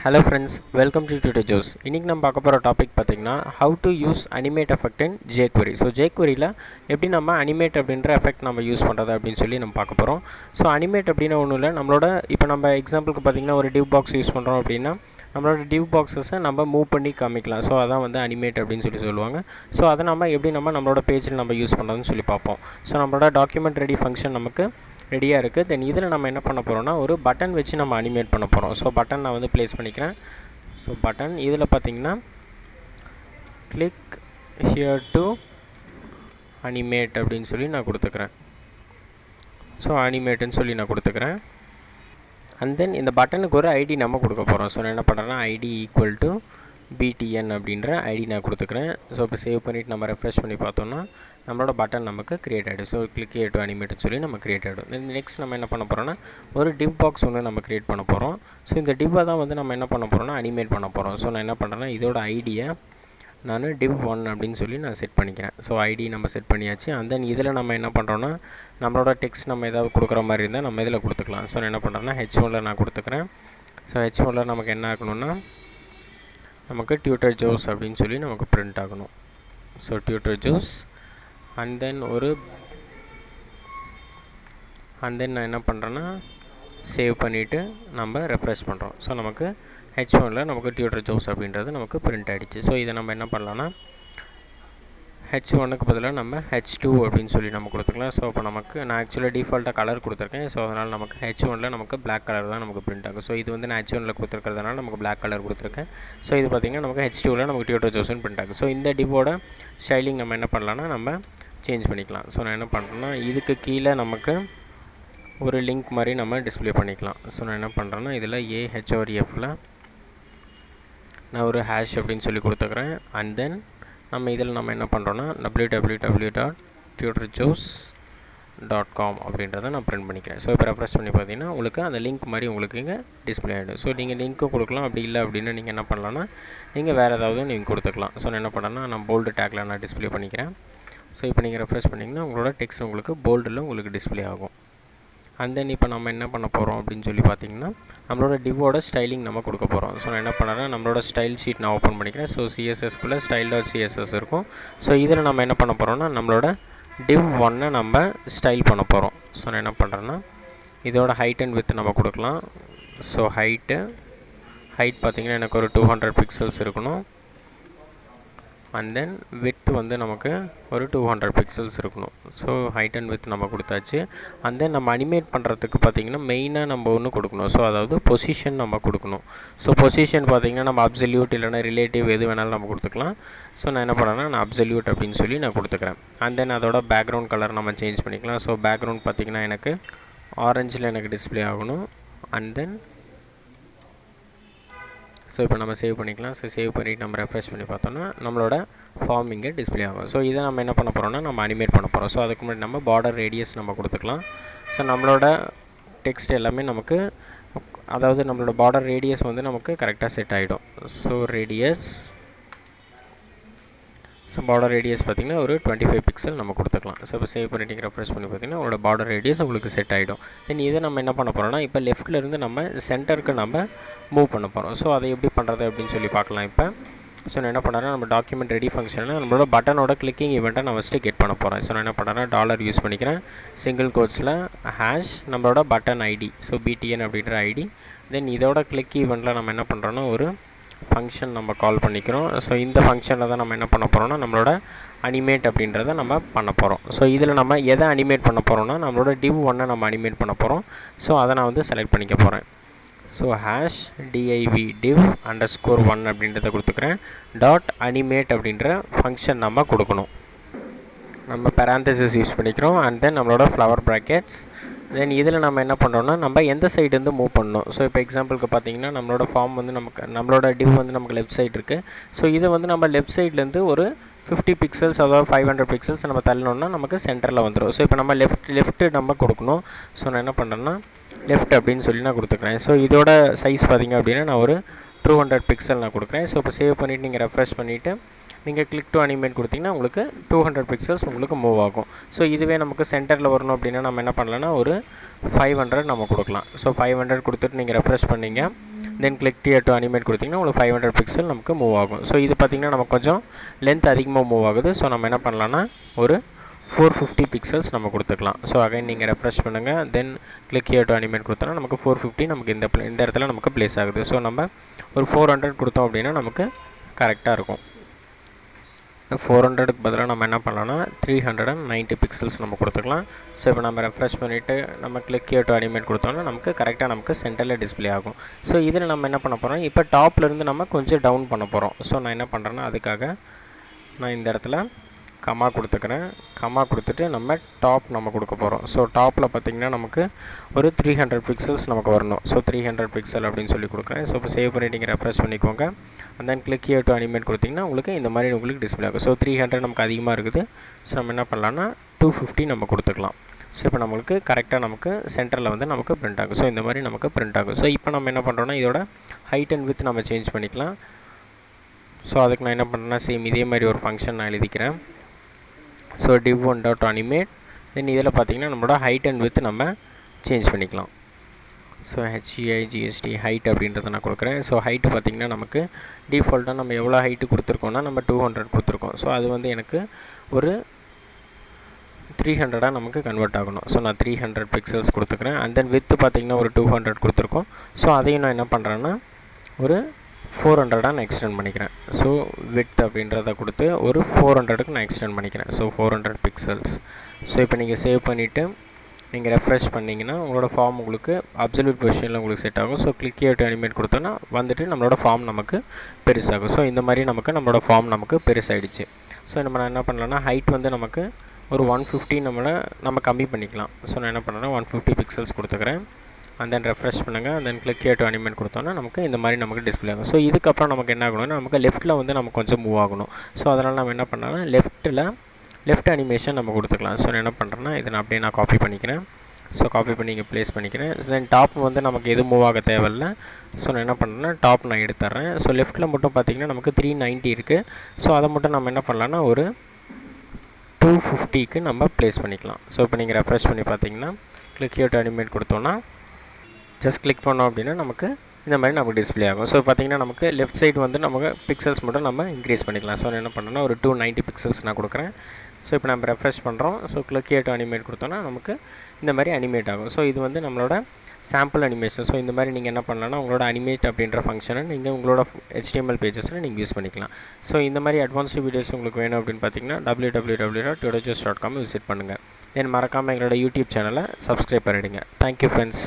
Hello friends, welcome to Tutor Joes. இன்னைக்கு நம்ம பார்க்க போகிற டாபிக் பார்த்தீங்கன்னா how to use animate effect in jQuery. So jQueryல எப்படி நம்ம animate அப்படின்ற எஃபெக்ட் நம்ம யூஸ் பண்ணுறது அப்படின்னு சொல்லி நம்ம பார்க்க போகிறோம். ஸோ animate அப்படின்னா ஒன்றும் இல்லை, நம்மளோட இப்போ நம்ம எக்ஸாம்பிளுக்கு பார்த்தீங்கன்னா ஒரு div box யூஸ் பண்ணுறோம் அப்படின்னா நம்மளோட div boxஸை நம்ம மூவ் பண்ணி காமிக்கலாம். ஸோ அதான் வந்து animate அப்படின்னு சொல்லி சொல்லுவாங்க. ஸோ அதை நம்ம எப்படி நம்மளோட பேஜில் நம்ம யூஸ் பண்ணுறதுன்னு சொல்லி பார்ப்போம். ஸோ நம்மளோட டாக்குமெண்ட் ரெடி ஃபங்க்ஷன் நமக்கு ரெடியாக இருக்குது. தென் இதில் நம்ம என்ன பண்ண போகிறோம்னா ஒரு பட்டன் வச்சு நம்ம அனிமேட் பண்ண போகிறோம். ஸோ பட்டன் நான் வந்து ப்ளேஸ் பண்ணிக்கிறேன். ஸோ பட்டன் இதில் பார்த்தீங்கன்னா கிளிக் ஹியர் டு அனிமேட் அப்படின்னு சொல்லி நான் கொடுத்துக்கிறேன். ஸோ அனிமேட்டுன்னு சொல்லி நான் கொடுத்துக்கிறேன். அண்ட் தென் இந்த பட்டனுக்கு ஒரு ஐடி நம்ம கொடுக்க போகிறோம். ஸோ நான் என்ன பண்ணுறேன்னா ஐடி ஈக்குவல் டு BTN அப்படின்ற ஐடி நான் கொடுத்துக்கிறேன். ஸோ இப்போ சேவ் பண்ணிவிட்டு நம்ம ரெஃப்ரெஷ் பண்ணி பார்த்தோம்னா நம்மளோட பட்டன் நமக்கு க்ரியேட் ஆகிடும். ஸோ கிளிக் ஹியர் டு அனிமேட்னு சொல்லி நம்ம க்ரியேட் ஆகிடும். நெக்ஸ்ட் நம்ம என்ன பண்ண போகிறோம்னா ஒரு div பாக்ஸ் ஒன்று நம்ம க்ரியேட் பண்ண போகிறோம். ஸோ இந்த டிவ்வை தான் வந்து நம்ம என்ன பண்ண போகிறோம்னா அனிமேட் பண்ண போகிறோம். ஸோ நான் என்ன பண்ணுறேன்னா இதோட ஐடியை நான் div1 அப்படின்னு சொல்லி நான் செட் பண்ணிக்கிறேன். ஸோ ஐடி நம்ம செட் பண்ணியாச்சு. அண்ட் தென் இதில் நம்ம என்ன பண்ணுறோன்னா நம்மளோட டெக்ஸ்ட் நம்ம ஏதாவது கொடுக்குற மாதிரி இருந்தால் நம்ம இதில் கொடுத்துக்கலாம். ஸோ நான் என்ன பண்ணுறேன்னா H1ல நான் கொடுத்துக்கிறேன். ஸோ H1ல நமக்கு என்ன ஆகணும்னா நமக்கு டியூட்டர் ஜோஸ் அப்படின்னு சொல்லி நமக்கு பிரிண்ட் ஆகணும். ஸோ டியூட்டர் ஜோஸ் அண்ட் தென் நான் என்ன பண்ணுறேன்னா சேவ் பண்ணிவிட்டு நம்ம ரெஃப்ரெஷ் பண்ணுறோம். ஸோ நமக்கு H1ல நமக்கு டியூட்டர் ஜோஸ் அப்படின்றது நமக்கு பிரிண்ட் ஆகிடுச்சு. ஸோ இதை நம்ம என்ன பண்ணலான்னா H1க்கு பதிலாக நம்ம H2 அப்படின்னு சொல்லி நம்ம கொடுத்துக்கலாம். ஸோ அப்போ நமக்கு நான் ஆக்சுவலாக டிஃபால்ட்டாக கலர் கொடுத்துருக்கேன். ஸோ அதனால் நமக்கு H1ல நமக்கு பிளாக் கலர் தான் நமக்கு பிரிண்ட் ஆகும். ஸோ இது வந்து நான் H1ல கொடுத்துருக்கிறதுனால நமக்கு பிளாக் கலர் கொடுத்துருக்கேன். ஸோ இது பார்த்திங்கன்னா நமக்கு H2ல நமக்கு டியூட்டர் ஜோஸ்னு பிரிண்ட் ஆகும். ஸோ இந்த டிவோட ஸ்டைலிங் நம்ம என்ன பண்ணலான்னா நம்ம சேஞ்ச் பண்ணிக்கலாம். ஸோ நான் என்ன பண்ணுறேன்னா இதுக்கு கீழே நமக்கு ஒரு லிங்க் மாதிரி நம்ம டிஸ்பிளே பண்ணிக்கலாம். ஸோ நான் என்ன பண்ணுறேன்னா இதில் AHREFல நான் ஒரு ஹேஷ் அப்படின்னு சொல்லி கொடுத்துக்கிறேன். அண்ட் தென் நம்ம இதில் நம்ம என்ன பண்ணுறோன்னா www.tutorjoes.com அப்படின்றத நான் பிரிண்ட் பண்ணிக்கிறேன். ஸோ இப்போ ரெஃப்ரெஷ் பண்ணி பார்த்தீங்கன்னா உங்களுக்கு அந்த லிங்க் மாதிரி உங்களுக்கு இங்கே டிஸ்பிளே ஆகிடும். ஸோ நீங்கள் லிங்க்கும் கொடுக்கலாம், அப்படி இல்லை அப்படின்னா நீங்கள் என்ன பண்ணலான்னா நீங்கள் வேறு ஏதாவது நீங்கள் கொடுத்துக்கலாம். ஸோ நான் என்ன பண்ணுறேன்னா நான் போல்டு டேக்கில் நான் டிஸ்பிளே பண்ணிக்கிறேன். ஸோ இப்போ நீங்கள் ரெஃப்ரெஷ் பண்ணிங்கன்னா உங்களோட டெக்ஸ்ட் உங்களுக்கு போல்டில் உங்களுக்கு டிஸ்பிளே ஆகும். அண்ட் தென் இப்போ நம்ம என்ன பண்ண போகிறோம் அப்படின்னு சொல்லி பார்த்தீங்கன்னா நம்மளோட டிவோட ஸ்டைலிங் நம்ம கொடுக்க போகிறோம். ஸோ நான் என்ன பண்ணுறேன்னா நம்மளோட ஸ்டைல் ஷீட் நான் ஓப்பன் பண்ணிக்கிறேன். ஸோ CSSக்குள்ளே style.css இருக்கும். ஸோ இதில் நம்ம என்ன பண்ண போகிறோம்னா நம்மளோட div1 நம்ம ஸ்டைல் பண்ண போகிறோம். ஸோ நான் என்ன பண்ணுறேன்னா இதோட ஹைட் அண்ட் வித் நம்ம கொடுக்கலாம். ஸோ ஹைட் பார்த்திங்கன்னா எனக்கு ஒரு 200 பிக்சல்ஸ் இருக்கணும். அண்ட் தென் வித் வந்து நமக்கு ஒரு 200 பிக்சல்ஸ் இருக்கணும். ஸோ ஹைட் அண்ட் வித் நம்ம கொடுத்தாச்சு. அண்ட் தென் நம்ம அனிமேட் பண்ணுறதுக்கு பார்த்திங்கன்னா மெயினாக நம்ம ஒன்று கொடுக்கணும். ஸோ அதாவது பொசிஷன் நம்ம கொடுக்கணும். ஸோ பொசிஷன் பார்த்திங்கன்னா நம்ம அப்சல்யூட் இல்லைனா ரிலேட்டிவ் எது வேணாலும் நம்ம கொடுத்துக்கலாம். ஸோ நான் என்ன பண்ணுறேன்னா நான் அப்சல்யூட் அப்படின்னு சொல்லி நான் கொடுத்துக்கிறேன். அண்ட் தென் அதோட பேக்ரவுண்ட் கலர் நம்ம சேஞ்ச் பண்ணிக்கலாம். ஸோ பேக்ரவுண்ட் பார்த்திங்கன்னா எனக்கு ஆரஞ்சில் எனக்கு டிஸ்பிளே ஆகணும். அண்ட் தென் ஸோ இப்போ நம்ம சேவ் பண்ணிக்கலாம். ஸோ சேவ் பண்ணிவிட்டு நம்ம ரெஃப்ரெஷ் பண்ணி பார்த்தோன்னா நம்மளோட ஃபார்ம் இங்கே டிஸ்பிளே ஆகும். ஸோ இதை நம்ம என்ன பண்ண போகிறோம்னா நம்ம அனிமேட் பண்ண போகிறோம். ஸோ அதுக்கு முன்னாடி நம்ம பார்டர் ரேடியஸ் நம்ம கொடுத்துக்கலாம். ஸோ நம்மளோட டெக்ஸ்ட் எல்லாமே நமக்கு அதாவது நம்மளோட பார்டர் ரேடியஸ் வந்து நமக்கு கரெக்டாக செட் ஆகிடும். ஸோ ரேடியஸ் பார்டர் ரேடியஸ் பார்த்திங்கன்னா ஒரு 25 பிக்சல் நம்ம கொடுத்துக்கலாம். ஸோ இப்போ சேவ் பண்ணிட்டு ரெஃப்ரெஷ் பண்ணி பார்த்திங்கன்னா உங்களோட பார்டர் ரேடியஸ் உங்களுக்கு செட் ஆகிடும். தென் இதை நம்ம என்ன பண்ண போகிறோம்னா இப்போ லெஃப்ட்லேருந்து நம்ம சென்டருக்கு நம்ம மூவ் பண்ண போகிறோம். ஸோ அதை எப்படி பண்ணுறது அப்படின்னு சொல்லி பார்க்கலாம். இப்போ ஸோ நான் என்ன பண்ணுறேன்னா நம்ம டாக்குமெண்ட் ரெடி ஃபங்க்ஷனில் நம்மளோட பட்டனோட கிளிக்கிங் ஈவெண்ட்டை நான் ஃபஸ்ட்டு கெட் பண்ண போகிறேன். ஸோ நான் என்ன பண்ணுறேன்னா டாலர் யூஸ் பண்ணிக்கிறேன். சிங்கிள் கோட்ஸில் ஹேஷ் நம்மளோட பட்டன் ஐடி ஸோ BTN அப்படின்ற ஐடி. தென் இதோட கிளிக் ஈவெண்ட்டில் நம்ம என்ன பண்ணுறோன்னா ஒரு ஃபங்க்ஷன் நம்ம கால் பண்ணிக்கிறோம். ஸோ இந்த ஃபங்க்ஷனில் தான் நம்ம என்ன பண்ண போகிறோம்னா நம்மளோட அனிமேட் அப்படின்றத நம்ம பண்ண போகிறோம். ஸோ இதில் நம்ம எதை அனிமேட் பண்ண போகிறோம்னா நம்மளோட div1 நம்ம அனிமேட் பண்ண போகிறோம். ஸோ அதை நான் வந்து செலக்ட் பண்ணிக்க போகிறேன். ஸோ ஹேஷ் div_1 அப்படின்றத கொடுத்துக்கிறேன். .animate அப்படின்ற ஃபங்க்ஷன் நம்ம கொடுக்கணும். நம்ம பேராந்தசிஸ் யூஸ் பண்ணிக்கிறோம். அண்ட் தென் நம்மளோட ஃப்ளவர் ப்ராக்கெட்ஸ். தென் இதில் நம்ம என்ன பண்ணுறோன்னா நம்ம எந்த சைடுலேருந்து மூவ் பண்ணணும். ஸோ இப்போ எக்ஸாம்பிளுக்கு பார்த்திங்கன்னா நம்மளோட ஃபார்ம் வந்து நம்மளோட div வந்து நமக்கு லெஃப்ட் சைடு இருக்குது. ஸோ இதை வந்து நம்ம லெஃப்ட் சைட்லேருந்து ஒரு 50 பிக்சல்ஸ் அதாவது 500 பிக்சல்ஸ் நம்ம தள்ளணுன்னா நமக்கு சென்டரில் வந்துடும். ஸோ இப்போ நம்ம லெஃப்ட்டு நம்ம கொடுக்கணும். ஸோ நான் என்ன பண்ணுறேன்னா லெஃப்ட் அப்படின்னு சொல்லி நான் கொடுத்துக்கிறேன். ஸோ இதோட சைஸ் பார்த்திங்க அப்படின்னா நான் ஒரு 200 பிக்சல் நான் கொடுக்குறேன். ஸோ இப்போ சேவ் பண்ணிவிட்டு நீங்கள் ரெஃப்ரெஷ் பண்ணிவிட்டு நீங்கள் கிளிக் டு அனிமேட் கொடுத்தீங்கன்னா உங்களுக்கு 200 பிக்சல்ஸ் உங்களுக்கு மூவ் ஆகும். ஸோ இதுவே நமக்கு சென்டரில் வரணும் அப்படின்னா நம்ம என்ன பண்ணலாம்னா ஒரு 500 நம்ம கொடுக்கலாம். ஸோ 500 கொடுத்துட்டு நீங்கள் ரெஃப்ரெஷ் பண்ணிங்க, தென் கிளிக் டு அனிமேட் கொடுத்திங்கன்னா உங்களுக்கு 500 பிக்சல் நமக்கு மூவ் ஆகும். ஸோ இது பார்த்திங்கன்னா நமக்கு கொஞ்சம் லென்த் அதிகமாக மூவ் ஆகுது. ஸோ நம்ம என்ன பண்ணலான்னா ஒரு 450 பிக்சல்ஸ் நம்ம கொடுத்துக்கலாம். ஸோ அகைன் நீங்கள் ரெஃப்ரெஷ் பண்ணுங்கள், தென் கிளிக் டு அனிமேட் கொடுத்தோன்னா நமக்கு 450 நமக்கு இந்த இடத்துல நமக்கு ப்ளேஸ் ஆகுது. ஸோ நம்ம ஒரு 400 கொடுத்தோம் அப்படின்னா நமக்கு கரெக்டாக இருக்கும். 400க்கு பதிலாக நம்ம என்ன பண்ணலாம்னா 390 பிக்சல்ஸ் நம்ம கொடுத்துக்கலாம். ஸோ இப்போ நம்ம ரெஃப்ரெஷ் பண்ணிவிட்டு நம்ம கிளிக் டு அனிமேட் கொடுத்தோன்னா நமக்கு கரெக்டாக நமக்கு சென்டரில் டிஸ்பிளே ஆகும். ஸோ இதில் நம்ம என்ன பண்ண போகிறோம், இப்போ டாப்லேருந்து நம்ம கொஞ்சம் டவுன் பண்ண போகிறோம். ஸோ நான் என்ன பண்ணுறேன்னா அதுக்காக நான் இந்த இடத்துல கமா கொடுத்துக்கிறேன். கமா கொடுத்துட்டு நம்ம டாப் நம்ம கொடுக்க போகிறோம். ஸோ டாப்பில் பார்த்திங்கன்னா நமக்கு ஒரு 300 பிக்சல்ஸ் நமக்கு வரணும். ஸோ 300 பிக்சல் அப்படின்னு சொல்லி கொடுக்குறேன். ஸோ இப்போ சேவ் பண்ணிவிட்டு நீங்கள் ரெஃப்ரெஷ் பண்ணிக்கோங்க. And then click to animate கொடுத்திங்கன்னா உங்களுக்கு இந்த மாதிரி உங்களுக்கு டிஸ்பிளே ஆகும். ஸோ 300 நமக்கு அதிகமாக இருக்குது. ஸோ நம்ம என்ன பண்ணலான்னா 250 நம்ம கொடுத்துக்கலாம். ஸோ இப்போ நம்மளுக்கு கரெக்டாக நமக்கு சென்டரில் வந்து நமக்கு பிரிண்ட் ஆகும். ஸோ இந்த மாதிரி நமக்கு பிரிண்ட் ஆகும். ஸோ இப்போ நம்ம என்ன பண்ணுறோன்னா இதோட ஹைட் அண்ட் வித் நம்ம சேஞ்ச் பண்ணிக்கலாம். ஸோ அதுக்கு நான் என்ன பண்ணுறேன்னா சேம் இதே மாதிரி ஒரு ஃபங்க்ஷன் நான் எழுதிக்கிறேன். ஸோ div1.animate, தென் இதில் பார்த்திங்கன்னா நம்மளோட ஹைட் அண்ட் வித் நம்ம சேஞ்ச் பண்ணிக்கலாம். ஸோ HEIGST ஹைட் அப்படின்றத நான் கொடுக்குறேன். ஸோ ஹைட்டு பார்த்திங்கன்னா நமக்கு டிஃபால்ட்டாக நம்ம எவ்வளோ ஹைட்டு கொடுத்துருக்கோன்னா நம்ம 200 கொடுத்துருக்கோம். ஸோ அது வந்து எனக்கு ஒரு 300 நமக்கு கன்வெர்ட் ஆகணும். ஸோ நான் 300 பிக்சல்ஸ் கொடுத்துக்கிறேன். அண்ட் தென் வித்து பார்த்திங்கன்னா ஒரு 200 கொடுத்துருக்கோம். ஸோ அதையும் நான் என்ன பண்ணுறேன்னா ஒரு 400 நான் எக்ஸ்டெண்ட் பண்ணிக்கிறேன். ஸோ வித் அப்படின்றத கொடுத்து ஒரு 400க்கு நான் எக்ஸ்டெண்ட் பண்ணிக்கிறேன். So 400 pixels. ஸோ இப்போ நீங்கள் சேவ் பண்ணிவிட்டு நீங்கள் ரெஃப்ரெஷ் பண்ணிங்கன்னா உங்களோட ஃபார்ம் உங்களுக்கு அப்சல்யூட் பொசிஷனில் உங்களுக்கு செட் ஆகும். ஸோ கிளிக் டு அனிமேட் கொடுத்தோன்னா வந்துட்டு நம்மளோட ஃபார்ம் நமக்கு பெருசாகும். ஸோ இந்த மாதிரி நமக்கு நம்மளோட ஃபார்ம் நமக்கு பெருசாகிடுச்சு. ஸோ நம்ம என்ன பண்ணலான்னா ஹைட் வந்து நமக்கு ஒரு 150 நம்ம கம்மி பண்ணிக்கலாம். ஸோ நான் என்ன பண்ணுறேன்னா 150 பிக்சல்ஸ் கொடுத்துக்கிறேன். அண்ட் தென் ரெஃப்ரெஷ் பண்ணுங்கள். And then click to animate கொடுத்தோன்னா நமக்கு இந்த மாதிரி நமக்கு டிஸ்பிளே ஆகும். ஸோ இதுக்கப்புறம் நமக்கு என்ன ஆகணும்னா நமக்கு லெஃப்ட்டில் வந்து நமக்கு கொஞ்சம் மூவ் ஆகணும். ஸோ அதனால் நம்ம என்ன பண்ணலாம்னா லெஃப்ட் அனிமேஷன் நம்ம கொடுத்துக்கலாம். ஸோ நான் என்ன பண்ணுறேன்னா இதை நான் அப்படியே நான் காப்பி பண்ணிக்கிறேன். ஸோ காப்பி பண்ணி இங்கே ப்ளேஸ் பண்ணிக்கிறேன். தென் டாப் வந்து நமக்கு எதுவும் மூவ் ஆக தேவையில்லை. ஸோ நான் என்ன பண்ணுறேன்னா டாப் நான் எடுத்துட்றேன். ஸோ லெஃப்ட்டில் மட்டும் பார்த்திங்கன்னா நமக்கு 390 இருக்குது. ஸோ அதை மட்டும் நம்ம என்ன பண்ணலான்னா ஒரு 250க்கு நம்ம ப்ளேஸ் பண்ணிக்கலாம். ஸோ இப்போ நீங்கள் ரெஃப்ரெஷ் பண்ணி பார்த்தீங்கன்னா கிளிக் டு அனிமேட் கொடுத்தோன்னா ஜஸ்ட் கிளிக் பண்ணோம் அப்படின்னா நமக்கு இந்த மாதிரி நமக்கு டிஸ்பிளே ஆகும். ஸோ பார்த்திங்கன்னா நமக்கு லெஃப்ட் சைடு வந்து நமக்கு பிக்சல்ஸ் மட்டும் நம்ம இன்க்ரீஸ் பண்ணிக்கலாம். ஸோ என்ன பண்ணோன்னா ஒரு 290 பிக்சல்ஸ் நான் கொடுக்குறேன். ஸோ இப்போ நம்ம ரெஃப்ரெஷ் பண்ணுறோம். ஸோ கிளிக் டு அனிமேட் கொடுத்தோன்னா நமக்கு இந்த மாதிரி அனிமேட் ஆகும். ஸோ இது வந்து நம்மளோட சாம்பிள் அனிமேஷன். ஸோ இந்த மாதிரி நீங்கள் என்ன பண்ணலாம்னா உங்களோட அனிமேட் அப்படின்ற ஃபங்க்ஷனை நீங்கள் உங்களோட HTML பேஜஸில் நீங்கள் யூஸ் பண்ணிக்கலாம். ஸோ இந்த மாதிரி அட்வான்ஸ்டு வீடியோஸ் உங்களுக்கு வேணும் அப்படின்னு பார்த்தீங்கன்னா www.tudojust.com விசிட் பண்ணுங்கள். தென் மறக்காமல் எங்களோட யூடியூப் சேனலை சப்ஸ்கிரைப் பண்ணிவிடுங்க. Thank you friends.